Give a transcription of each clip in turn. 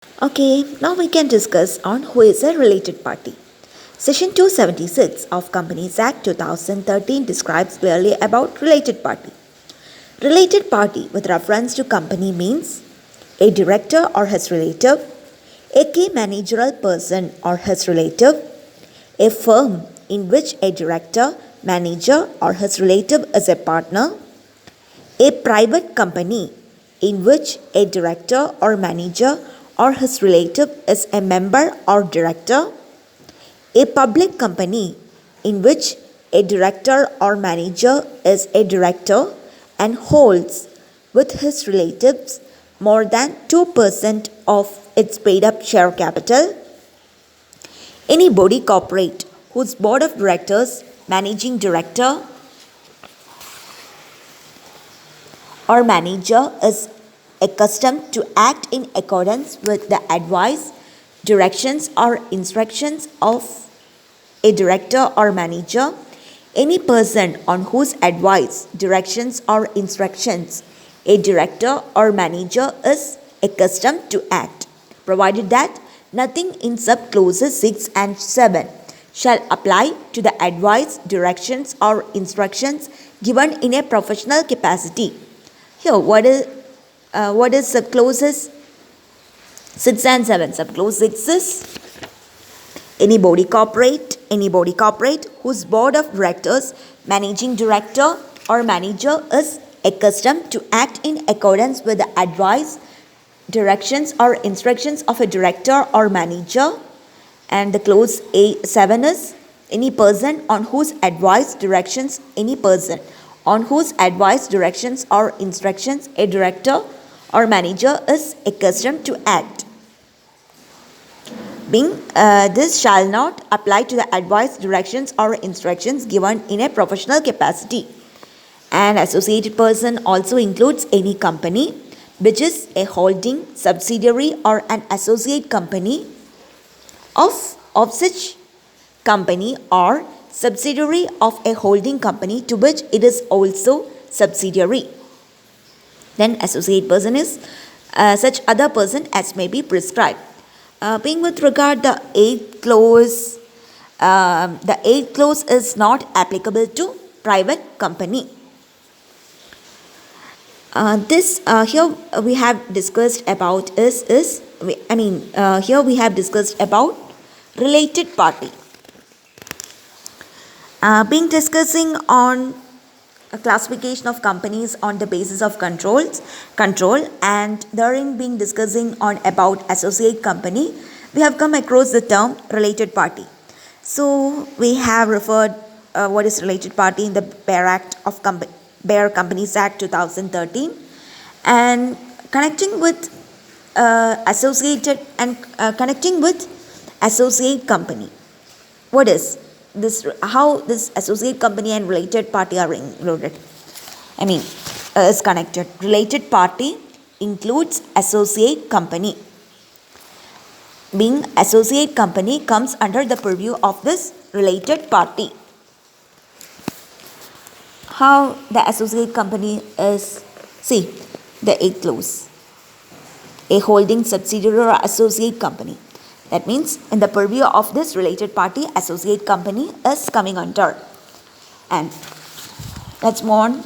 Okay, now we can discuss on who is a related party. Section 276 of Companies Act 2013 describes clearly about related party. Related party with reference to company means a director or his relative, a key managerial person or his relative, a firm in which a director, manager or his relative is a partner, a private company in which a director or manager or his relative is a member or director, a public company in which a director or manager is a director and holds with his relatives more than 2% of its paid up share capital, any body corporate whose board of directors, managing director, or manager is accustomed to act in accordance with the advice, directions, or instructions of a director or manager, any person on whose advice, directions, or instructions a director or manager is accustomed to act, provided that nothing in subclauses 6 and 7 shall apply to the advice, directions, or instructions given in a professional capacity. Here, what is subclauses 6 and 7? Subclause 6 is any body corporate whose board of directors, managing director or manager is accustomed to act in accordance with the advice, directions, or instructions of a director or manager. And the clause A7 is any person on whose advice, directions, or instructions a director or manager is accustomed to act. This shall not apply to the advice, directions, or instructions given in a professional capacity. An associated person also includes any company which is a holding, subsidiary, or an associate company of such company or subsidiary of a holding company to which it is also subsidiary. Then associate person is such other person as may be prescribed. Being with regard the eighth clause is not applicable to private company. This here we have discussed about here we have discussed about related party. Being discussing on a classification of companies on the basis of control, and therein being discussing on about associate company, we have come across the term related party. So we have referred what is related party in the Bear Companies Act 2013, and connecting with associate company. What is this? How this associate company and related party are included? Is connected. Related party includes associate company. Being associate company comes under the purview of this related party. How the associate company is? See the 8th clause. A holding, subsidiary, or associate company. That means in the purview of this related party, associate company is coming under. And let's move on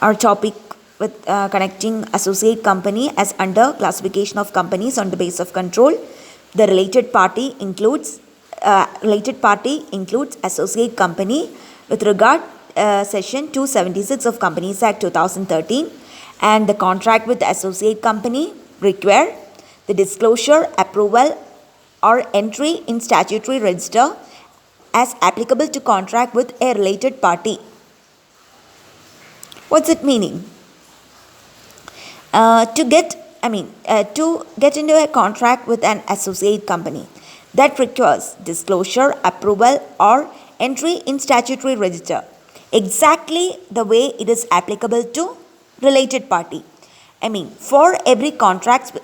our topic with connecting associate company as under classification of companies on the basis of control. The related party includes associate company with regard section 276 of Companies Act 2013, and the contract with the associate company require the disclosure, approval, or entry in statutory register as applicable to contract with a related party. What's it meaning? To get into a contract with an associate company that requires disclosure, approval, or entry in statutory register, exactly the way it is applicable to related party. For every contract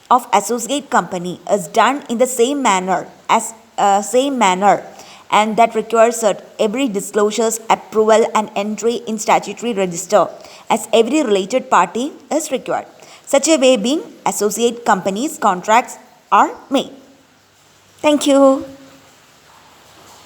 of associate company is done in the same manner, and that requires every disclosures, approval, and entry in statutory register as every related party is required. Such a way being associate companies contracts are made. Thank you.